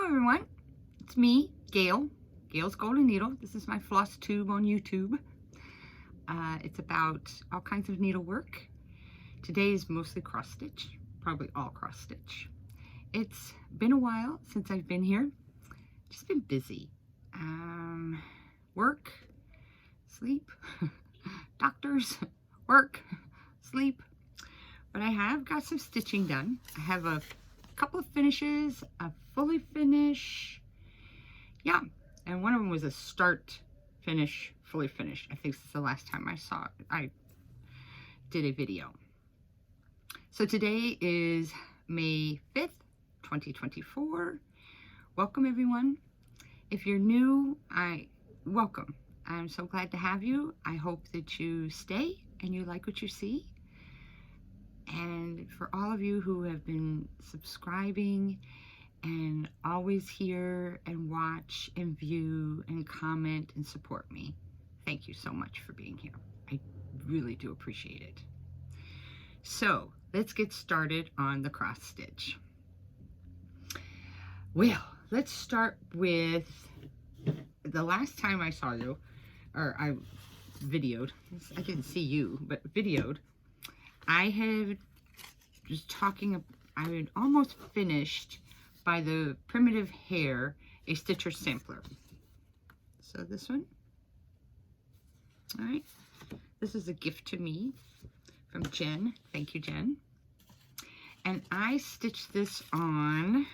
everyone, it's me, Gail's Golden Needle. This is my floss tube on YouTube. It's about all kinds of needlework. Today is mostly cross stitch, probably all cross stitch. It's been a while since I've been here. Just been busy. Work, sleep, doctors, work, sleep. But I have got some stitching done. I have a couple of finishes, a fully finish. Yeah, and one of them was a start, finish, fully finished. I think this is the last time I did a video. So today is May 5th, 2024. Welcome everyone. If you're new, welcome. I'm so glad to have you. I hope that you stay and you like what you see. And for all of you who have been subscribing and always here and watch and view and comment and support me, thank you so much for being here. I really do appreciate it. So let's get started on the cross stitch. Well, let's start with the last time I saw you, or I videoed, I didn't see you, but videoed. I had just talking, I had almost finished by the Primitive Hair, a Stitcher Sampler. So this one, all right, this is a gift to me from Jen. Thank you, Jen. And I stitched this on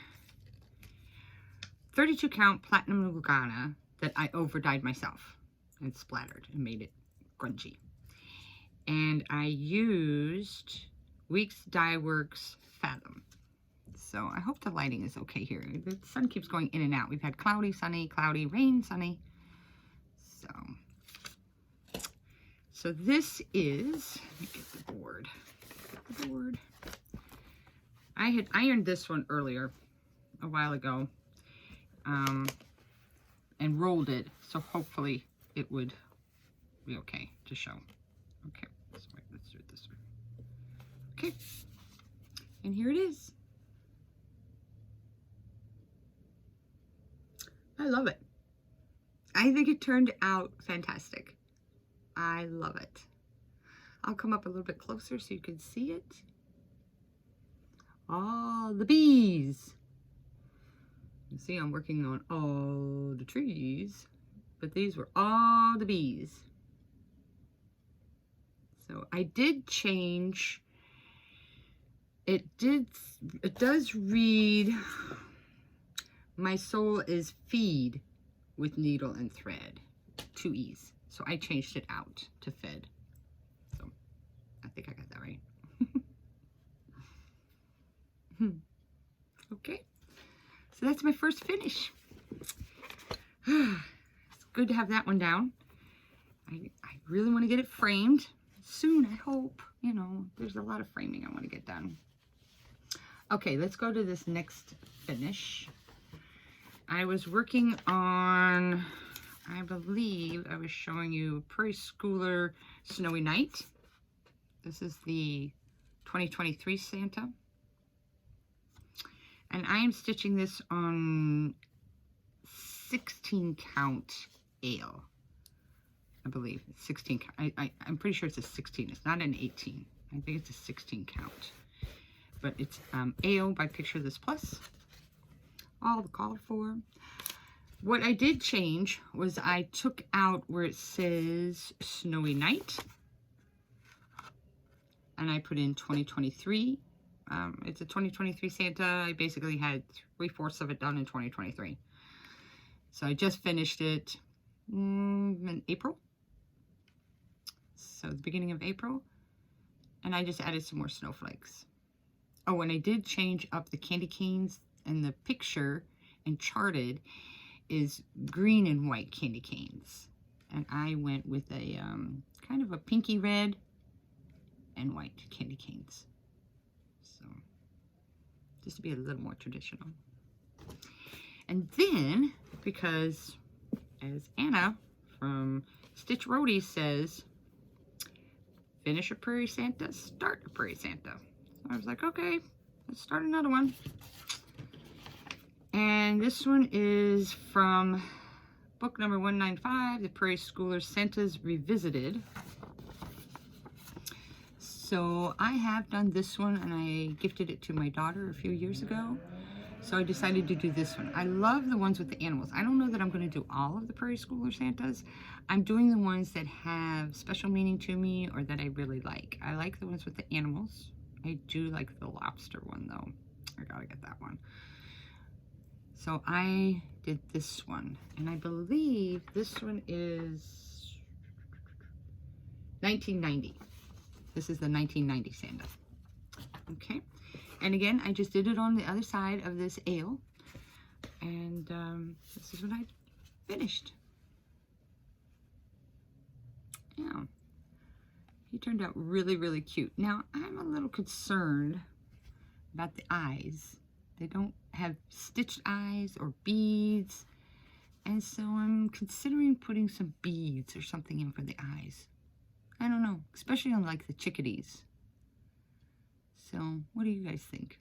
32 count Platinum Lugana that I over dyed myself and splattered and made it grungy. And I used Weeks Dye Works Fathom. So I hope the lighting is okay here. The sun keeps going in and out. We've had cloudy, sunny, cloudy, rain, sunny. So this is, let me get the board. I had ironed this one earlier, a while ago, and rolled it. So hopefully it would be okay to show. Okay, this way. Let's do it this way. Okay, and here it is. I love it. I think it turned out fantastic. I love it. I'll come up a little bit closer so you can see it. All the bees. You see, I'm working on all the trees, but these were all the bees. So I did change, it does read, my soul is feed with needle and thread, 2 E's. So I changed it out to fed. So I think I got that right. Okay, so that's my first finish. It's good to have that one down. I really want to get it framed soon, I hope. You know, there's a lot of framing I want to get done. Okay, let's go to this next finish. I was working on, I believe I was showing you Prairie Schooler Snowy Night. This is the 2023 Santa. And I am stitching this on 16 count ale. I believe it's 16 count. I'm pretty sure it's a 16. It's not an 18. I think it's a 16 count. But it's AO by Picture This Plus. All the called for. What I did change was I took out where it says Snowy Night. And I put in 2023. It's a 2023 Santa. I basically had 3/4 of it done in 2023. So I just finished it in April. So the beginning of April. And I just added some more snowflakes. Oh, and I did change up the candy canes, and the picture and charted is green and white candy canes. And I went with a kind of a pinky red and white candy canes. So just to be a little more traditional. And then, because as Anna from Stitch Roadie says, finish a Prairie Santa, start a Prairie Santa. So I was like, okay, let's start another one. And And this one is from book number 195, The Prairie Schooler Santas Revisited. So I have done this one, and I gifted it to my daughter a few years ago. So I decided to do this one. I love the ones with the animals. I don't know that I'm going to do all of the Prairie Schooler Santas. I'm doing the ones that have special meaning to me or that I really like. I like the ones with the animals. I do like the lobster one, though. I gotta get that one. So I did this one, and I believe this one is 1990. This is the 1990 Santa. Okay. And again, I just did it on the other side of this ale. And this is what I finished. Yeah. He turned out really, really cute. Now, I'm a little concerned about the eyes. They don't have stitched eyes or beads. And so I'm considering putting some beads or something in for the eyes. I don't know, especially on like the chickadees. So, what do you guys think?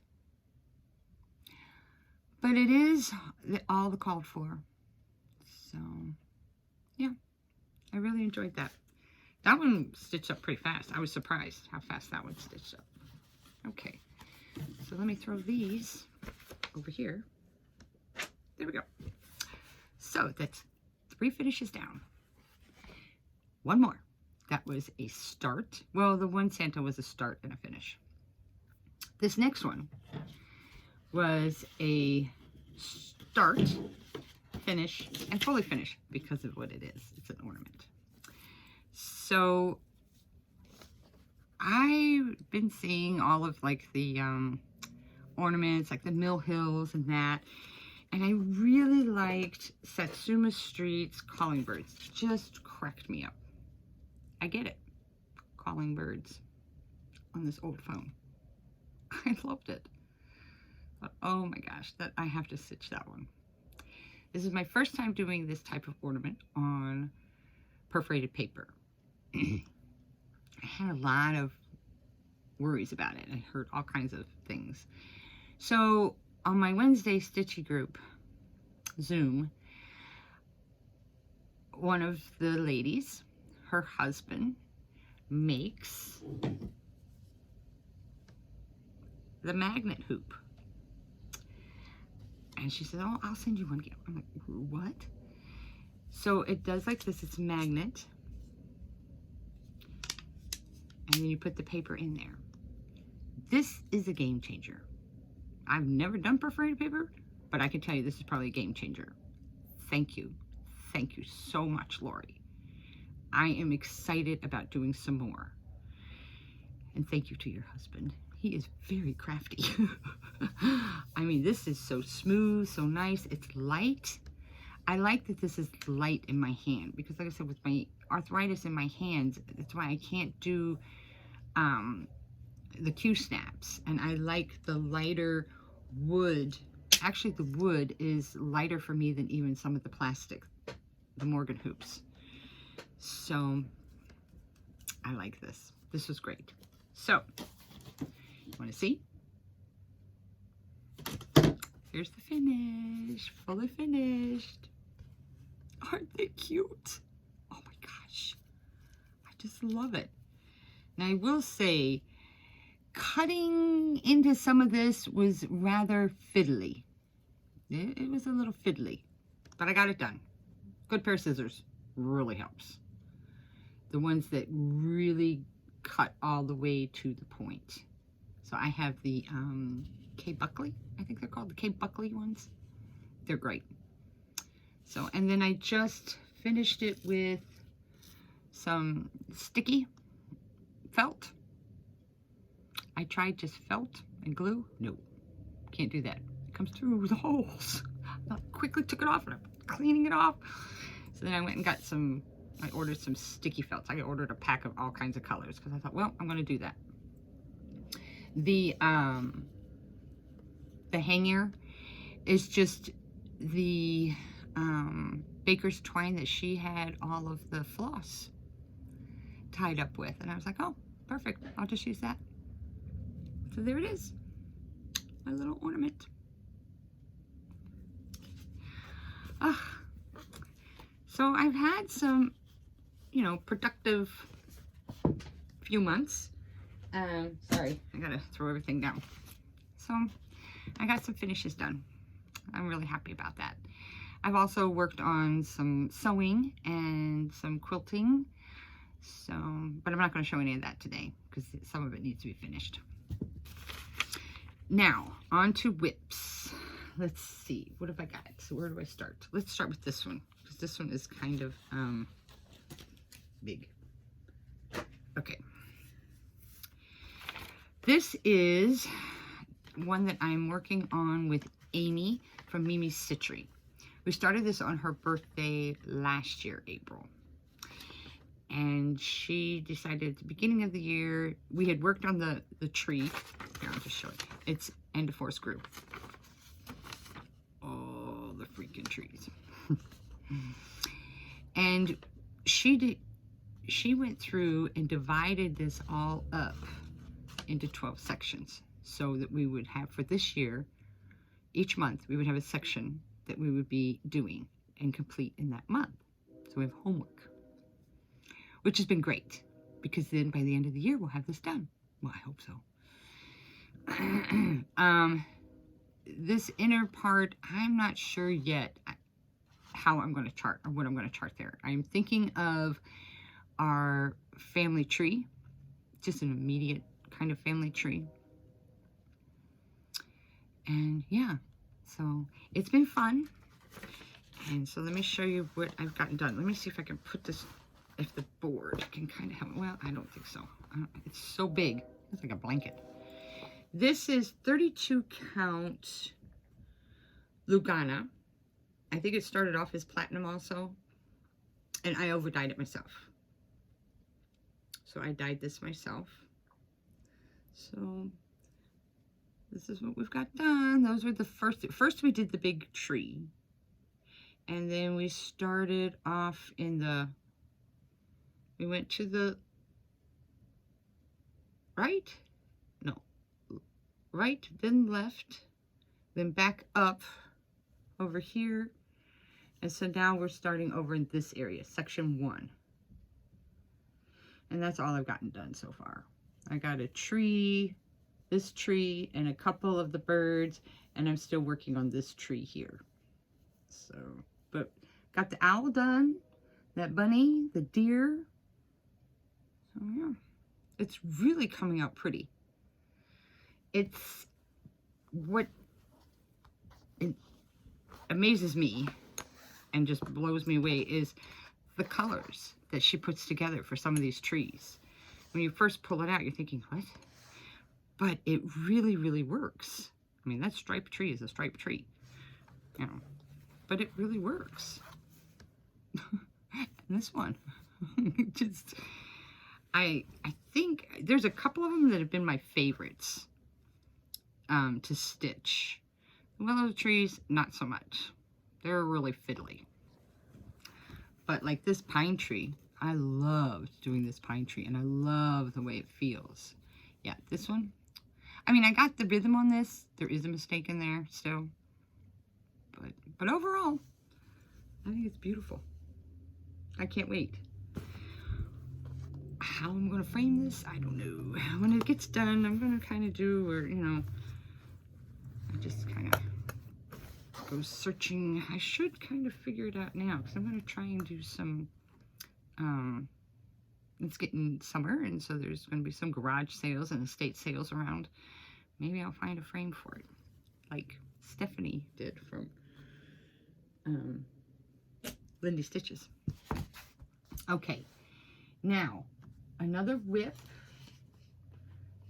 But it is all the called for. So, yeah, I really enjoyed that. That one stitched up pretty fast. I was surprised how fast that one stitched up. Okay, so let me throw these over here. There we go. So, that's 3 finishes down. One more. That was a start. Well, the one Santa was a start and a finish. This next one was a start, finish, and fully finish because of what it is. It's an ornament. So I've been seeing all of like the ornaments, like the Mill Hills and that. And I really liked Satsuma Street's Calling Birds. Just cracked me up. I get it. Calling birds on this old phone. I loved it. But, oh my gosh, that I have to stitch that one. This is my first time doing this type of ornament on perforated paper. I had a lot of worries about it. I heard all kinds of things. So on my Wednesday Stitchy group Zoom, one of the ladies, her husband, makes the magnet hoop. And she said, oh, I'll send you one. I'm like, what? So it does like this. It's magnet. And then you put the paper in there. This is a game changer. I've never done perforated paper, but I can tell you this is probably a game changer. Thank you. Thank you so much, Lori. I am excited about doing some more. And thank you to your husband. He is very crafty. I mean, this is so smooth, so nice. It's light. I like that this is light in my hand because, like I said, with my arthritis in my hands, that's why I can't do the Q-snaps. And I like the lighter wood. Actually, the wood is lighter for me than even some of the plastic, the Morgan hoops. So I like this. This was great. So, you want to see? Here's the finish. Fully finished. Aren't they cute? Oh my gosh. I just love it. Now I will say, cutting into some of this was rather fiddly. It was a little fiddly, but I got it done. Good pair of scissors really helps. The ones that really cut all the way to the point. So I have the K. Buckley, I think they're called the K. Buckley ones. They're great. So, and then I just finished it with some sticky felt. I tried just felt and glue. No, can't do that. It comes through the holes. I quickly took it off and I'm cleaning it off. So then I went and got some, I ordered some sticky felts. I ordered a pack of all kinds of colors because I thought, well, I'm going to do that. The hanger is just the baker's twine that she had all of the floss tied up with. And I was like, oh, perfect. I'll just use that. So there it is. My little ornament. So I've had some, you know, productive few months. Sorry, I gotta throw everything down. So I got some finishes done. I'm really happy about that. I've also worked on some sewing and some quilting. So, but I'm not going to show any of that today because some of it needs to be finished. Now, on to whips. Let's see, what have I got? So where do I start? Let's start with this one because this one is kind of big. Okay. This is one that I'm working on with Amy from Mimi's Stitchery. We started this on her birthday last year, April. And she decided at the beginning of the year, we had worked on the tree. Here, I'll just show it. It's end of force group. Oh, the freaking trees. And she went through and divided this all up into 12 sections so that we would have, for this year, each month, we would have a section that we would be doing and complete in that month. So we have homework, which has been great because then by the end of the year, we'll have this done. Well, I hope so. This inner part, I'm not sure yet how I'm going to chart or what I'm going to chart there. I'm thinking of our family tree, just an immediate kind of family tree. And yeah, so it's been fun. And so let me show you what I've gotten done. Let me see if I can put this, if the board can kind of help. Well, I don't think so. It's so big. It's like a blanket. This is 32 count Lugana. I think it started off as platinum also. And I over dyed it myself. So I dyed this myself. So this is what we've got done. Those were the first we did the big tree. And then we started off in the, we went to the right, no, right, then left, then back up over here. And so now we're starting over in this area, section 1. And that's all I've gotten done so far. I got a tree, this tree, and a couple of the birds, and I'm still working on this tree here. So, but got the owl done, that bunny, the deer. So yeah, it's really coming out pretty. It's what it amazes me and just blows me away is the colors that she puts together for some of these trees. When you first pull it out, you're thinking, what? But it really, really works. I mean, that striped tree is a striped tree, you know, but it really works. And this one, just, I think there's a couple of them that have been my favorites to stitch. The willow trees, not so much. They're really fiddly. But like this pine tree, I loved doing this pine tree, and I love the way it feels. Yeah, this one. I mean, I got the rhythm on this. There is a mistake in there still. But overall, I think it's beautiful. I can't wait. How I'm going to frame this, I don't know. When it gets done, I'm going to kind of do, or, you know, I just kind of go searching. I should kind of figure it out now because I'm going to try and do some, it's getting summer, and so there's going to be some garage sales and estate sales around. Maybe I'll find a frame for it, like Stephanie did from Lindy Stitches. Okay, now another whip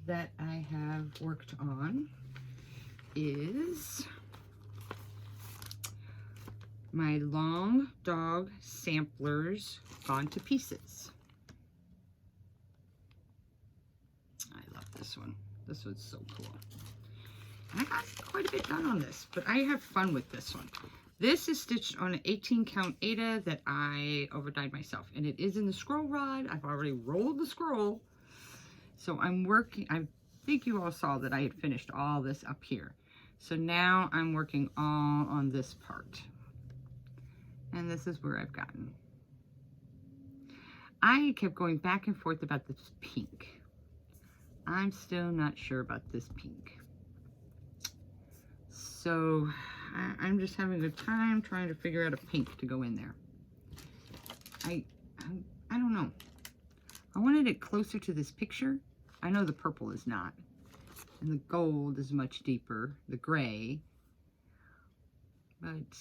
that I have worked on is my Long Dog Samplers Gone to Pieces. I love this one. This one's so cool. And I got quite a bit done on this, but I have fun with this one. This is stitched on an 18 count Aida that I over dyed myself, and it is in the scroll rod. I've already rolled the scroll. So I'm working, I think you all saw that I had finished all this up here. So now I'm working all on this part. And this is where I've gotten. I kept going back and forth about this pink. I'm still not sure about this pink. So I'm just having a time trying to figure out a pink to go in there. I don't know. I wanted it closer to this picture. I know the purple is not. And the gold is much deeper, the gray. But,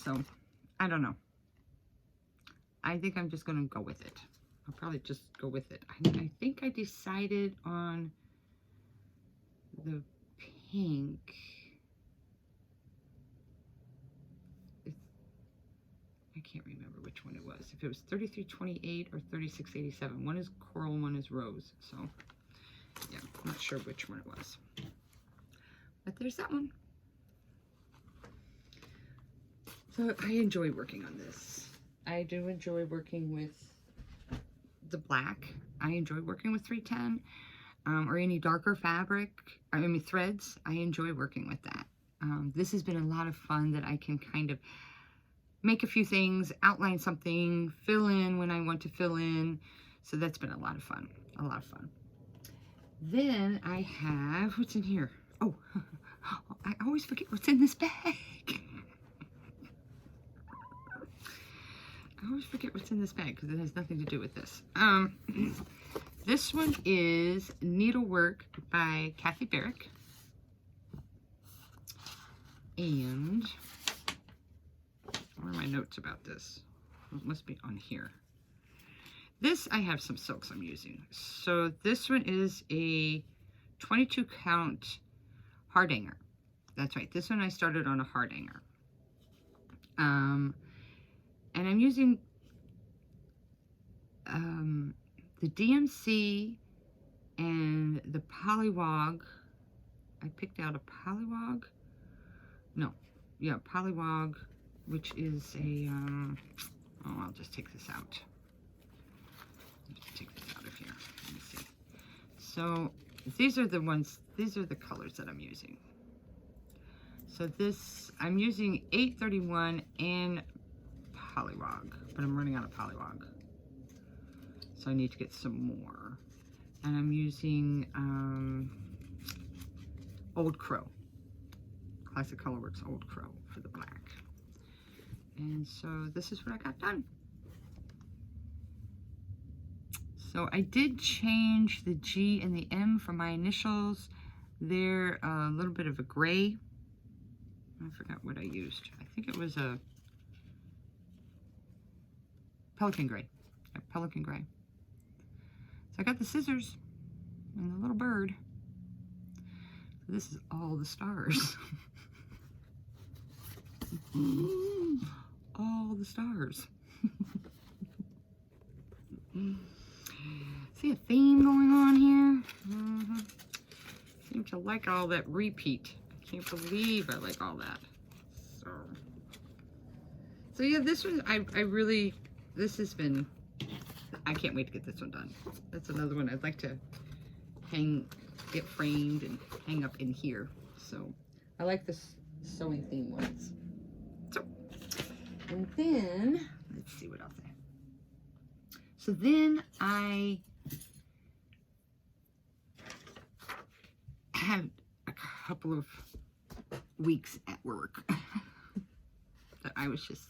so, I don't know. I think I'm just going to go with it. I'll probably just go with it. I think I decided on the pink. I can't remember which one it was. If it was 3328 or 3687. One is coral, one is rose. So, yeah, I'm not sure which one it was. But there's that one. So I enjoy working on this. I do enjoy working with the black. I enjoy working with 310 or any darker fabric, threads. I enjoy working with that. This has been a lot of fun that I can kind of make a few things, outline something, fill in when I want to fill in. So that's been a lot of fun, a lot of fun. Then I have, what's in here? Oh, I always forget what's in this bag. I always forget what's in this bag because it has nothing to do with this. This one is Needlework by Kathy Barrick. And where are my notes about this? It must be on here. This, I have some silks I'm using. So this one is a 22 count hardhanger. That's right. This one I started on a hardhanger. And I'm using the DMC and the Polywog. I picked out a Polywog. No, yeah, Polywog, which is a, oh, I'll just take this out. Let's take this out of here. Let me see. So these are the ones, these are the colors that I'm using. So this, I'm using 831 and Polywog, but I'm running out of Polywog. So I need to get some more. And I'm using Old Crow. Classic Colorworks Old Crow for the black. And so this is what I got done. So I did change the G and the M for my initials. They're a little bit of a gray. I forgot what I used. I think it was a Pelican gray. Yeah, Pelican gray. So I got the scissors and the little bird. So this is all the stars. All the stars. See a theme going on here? Seem to like all that repeat. I can't believe I like all that. So yeah, this one, I really, this has been, I can't wait to get this one done. That's another one I'd like to get framed and hang up in here. So I like this sewing theme ones. So, and then, let's see what else I have. So then I had a couple of weeks at work that I was just,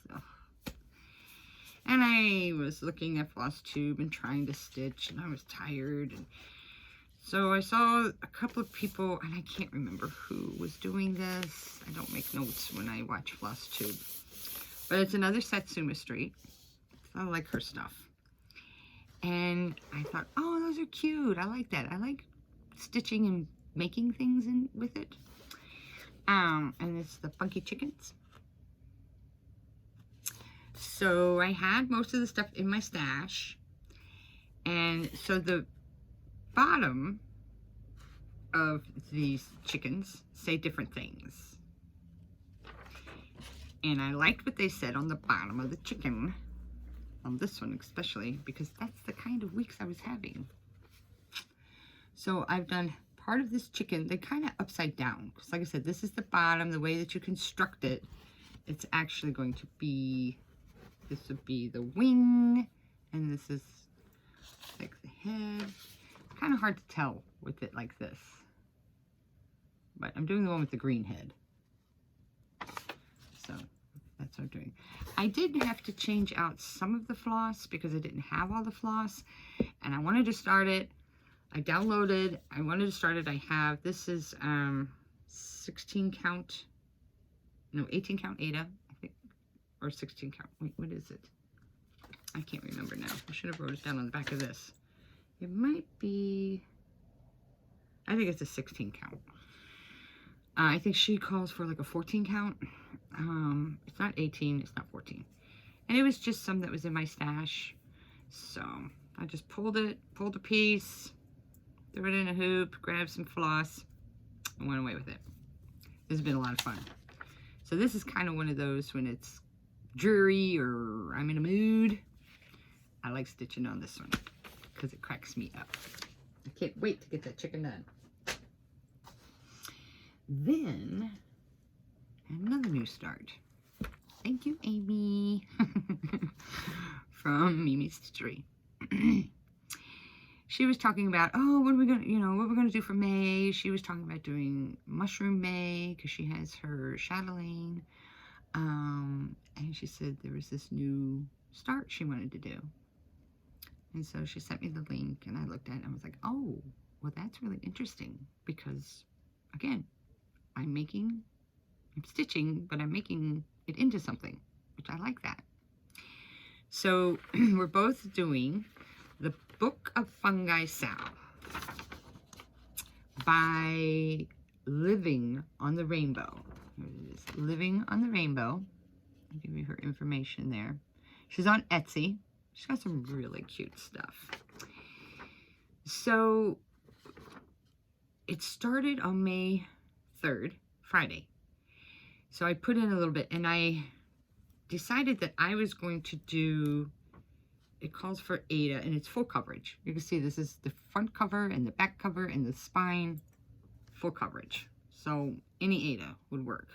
and I was looking at Flosstube and trying to stitch, and I was tired, and so I saw a couple of people, and I can't remember who was doing this. I don't make notes when I watch Flosstube, but it's another Satsuma Street. I like her stuff, and I thought, oh, those are cute. I like that. I like stitching and making things with it. And it's the Funky Chickens. So I had most of the stuff in my stash, and so the bottom of these chickens say different things, and I liked what they said on the bottom of the chicken, on this one especially, because that's the kind of weeks I was having. So I've done part of this chicken, they're kind of upside down, because like I said, this is the bottom. The way that you construct it it's actually going to be, this would be the wing, and this is like the head. Kind of hard to tell with it like this, but I'm doing the one with the green head. So that's what I'm doing. I did have to change out some of the floss because I didn't have all the floss, and I wanted to start it. I downloaded, I wanted to start it. I have, this is 16 count, no, 18 count Ada, I think, or 16 count. Wait, what is it? I can't remember now. I should have wrote it down on the back of this. It might be, I think it's a 16 count. I think she calls for like a 14 count. It's not 18, it's not 14. And it was just some that was in my stash. So I just pulled a piece, threw it in a hoop, grabbed some floss, and went away with it. This has been a lot of fun. So this is kind of one of those when it's dreary or I'm in a mood. I like stitching on this one because it cracks me up. I can't wait to get that chicken done. Then, another new start. Thank you, Amy. From Mimi's Stitchery. She was talking about, oh, what are we gonna, what we're gonna do for May. She was talking about doing Mushroom May because she has her chatelaine. And she said there was this new start she wanted to do. And so she sent me the link, and I looked at it and I was like, oh, well, that's really interesting because, again, I'm stitching, but I'm making it into something, which I like that. So we're both doing the Book of Fungi Sal by Living on the Rainbow. Here it is, Living on the Rainbow. I'll give you her information there. She's on Etsy. She's got some really cute stuff. So it started on May 3rd, Friday. So I put in a little bit, and I decided that I was going to do, it calls for Ada, and it's full coverage. You can see this is the front cover and the back cover and the spine, full coverage. So any Ada would work.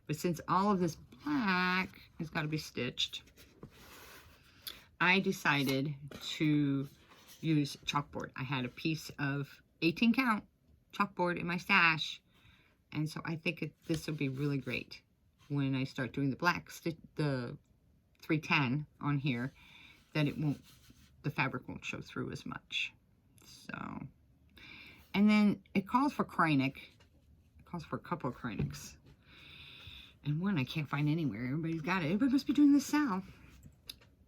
But since all of this black has got to be stitched, I decided to use chalkboard. I had a piece of 18 count chalkboard in my stash, and so I think this will be really great when I start doing the black the 310 on here, that the fabric won't show through as much. So, and then it calls for Krynic. It calls for a couple of Krynics, and one I can't find anywhere. Everybody's got it. Everybody must be doing this Sal.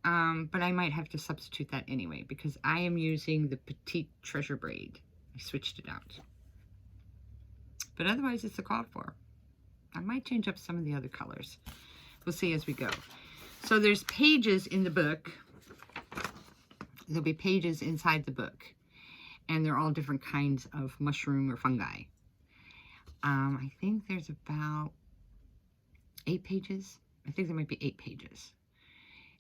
But I might have to substitute that anyway because I am using the Petite Treasure Braid. I switched it out. But otherwise, it's the called for. I might change up some of the other colors. We'll see as we go. So there's pages in the book. There'll be pages inside the book. And they're all different kinds of mushroom or fungi. I think there's about 8 pages. I think there might be 8 pages.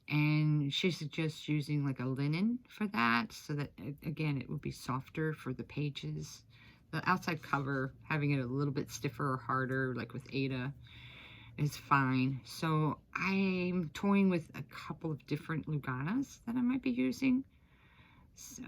And she suggests using like a linen for that, so that, again, it will be softer for the pages. The outside cover, having it a little bit stiffer or harder, like with Ada, is fine. So I'm toying with a couple of different Luganas that I might be using. So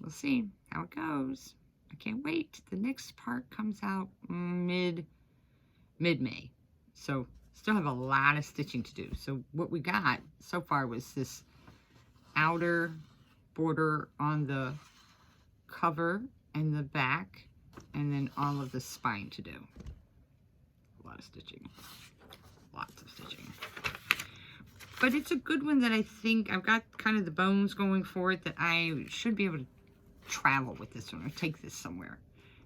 we'll see how it goes. I can't wait. The next part comes out mid-May. So still have a lot of stitching to do. So what we got so far was this outer border on the cover and the back, and then all of the spine to do. A lot of stitching. Lots of stitching. But it's a good one that I think I've got kind of the bones going for it, that I should be able to travel with this one or take this somewhere.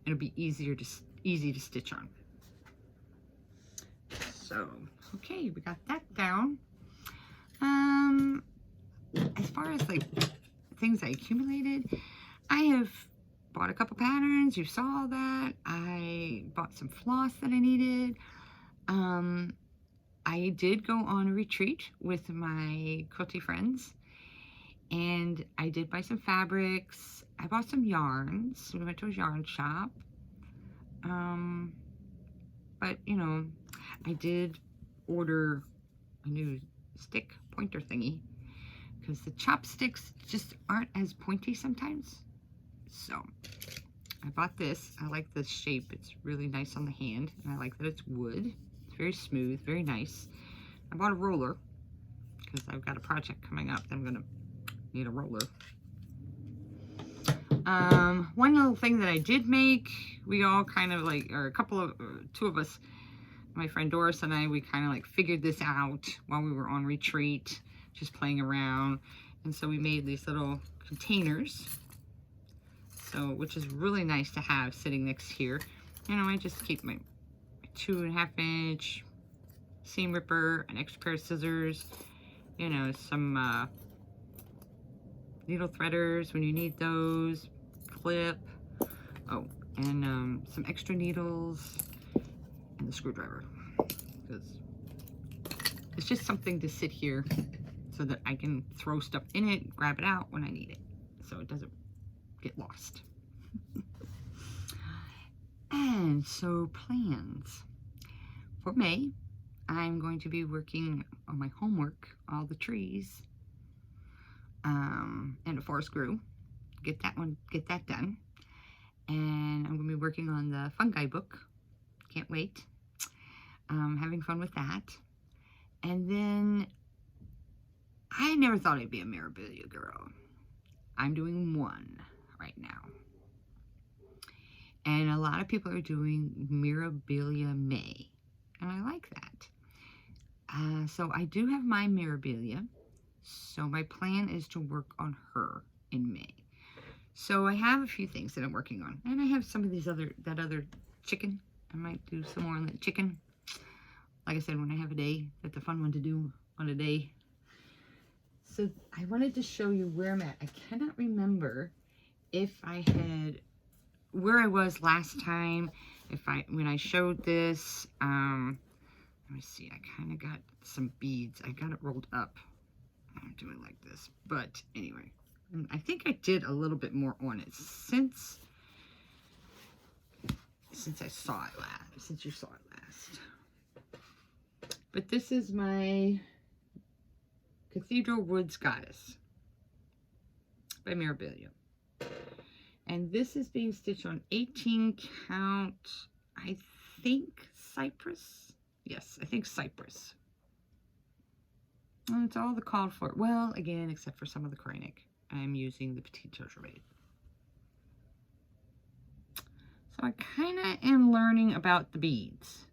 It'll be easy to stitch on. So, okay, we got that down. As far as like things I accumulated, I have bought a couple patterns. You saw that. I bought some floss that I needed. I did go on a retreat with my quilty friends, and I did buy some fabrics. I bought some yarns. We went to a yarn shop. But, you know, I did order a new stick pointer thingy because the chopsticks just aren't as pointy sometimes. So I bought this. I like this shape. It's really nice on the hand, and I like that it's wood. It's very smooth, very nice. I bought a roller because I've got a project coming up that I'm gonna need a roller. One little thing that I did make, we all kind of like, or two of us, my friend Doris and I, we kind of like figured this out while we were on retreat, just playing around. And so we made these little containers, so, which is really nice to have sitting next here. You know, I just keep my 2.5 inch seam ripper, an extra pair of scissors, you know, some needle threaders when you need those, clip, oh, and some extra needles, and the screwdriver, because it's just something to sit here so that I can throw stuff in it, grab it out when I need it, so it doesn't get lost. And so plans for May, I'm going to be working on my homework, all the trees, and a forest grew. Get that done. And I'm going to be working on the fungi book. Can't wait. Having fun with that. And then I never thought I'd be a Mirabilia girl. I'm doing one right now. And a lot of people are doing Mirabilia May. And I like that. So I do have my Mirabilia. So my plan is to work on her in May. So I have a few things that I'm working on. And I have some of these that other chicken. I might do some more on that chicken. Like I said, when I have a day, that's a fun one to do on a day. So I wanted to show you where I'm at. I cannot remember if I had, where I was last time, when I showed this. Let me see, I kind of got some beads. I got it rolled up. I'm doing like this. But anyway, I think I did a little bit more on it since I saw it last, since you saw it last. But this is my Cathedral Woods Goddess by Mirabilia. And this is being stitched on 18 count, I think cypress. Yes, I think cypress. And it's all the called for. Well, again, except for some of the Kreinik. I'm using the Petite Torturade. So I kind of am learning about the beads.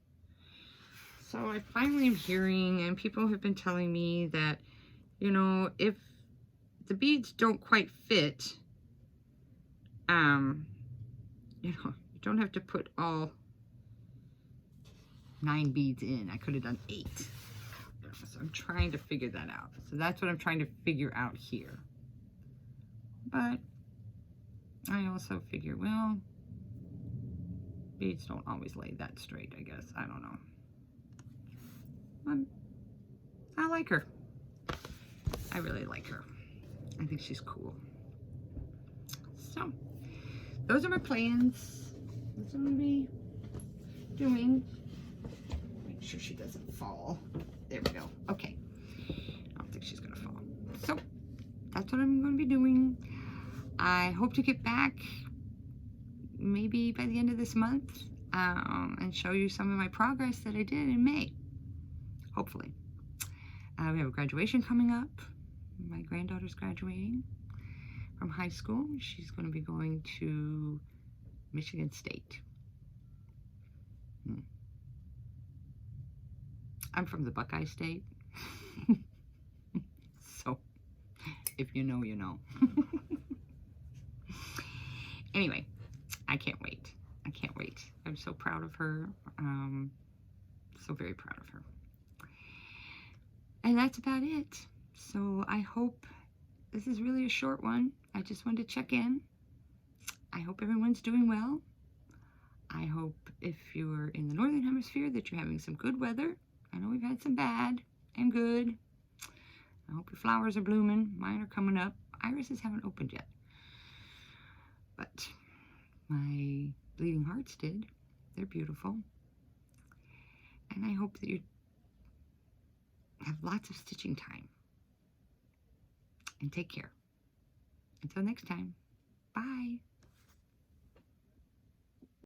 So I finally am hearing, and people have been telling me that, you know, if the beads don't quite fit, you know, you don't have to put all 9 beads in. I could have done 8. So I'm trying to figure that out. So that's what I'm trying to figure out here. But I also figure, well, beads don't always lay that straight, I guess. I don't know. But I like her. I really like her. I think she's cool. So, those are my plans. That's what I'm going to be doing. Make sure she doesn't fall. There we go. Okay. I don't think she's going to fall. So, that's what I'm going to be doing. I hope to get back maybe by the end of this month and show you some of my progress that I did in May. Hopefully. We have a graduation coming up. My granddaughter's graduating from high school. She's going to be going to Michigan State. I'm from the Buckeye State. So, if you know, you know. Anyway, I can't wait. I can't wait. I'm so proud of her. So very proud of her. And that's about it. So I hope this is really a short one. I just wanted to check in. I hope everyone's doing well. I hope if you're in the Northern Hemisphere that you're having some good weather. I know we've had some bad and good. I hope your flowers are blooming. Mine are coming up. Irises haven't opened yet. But my bleeding hearts did. They're beautiful. And I hope that you're lots of stitching time. And take care. Until next time, bye.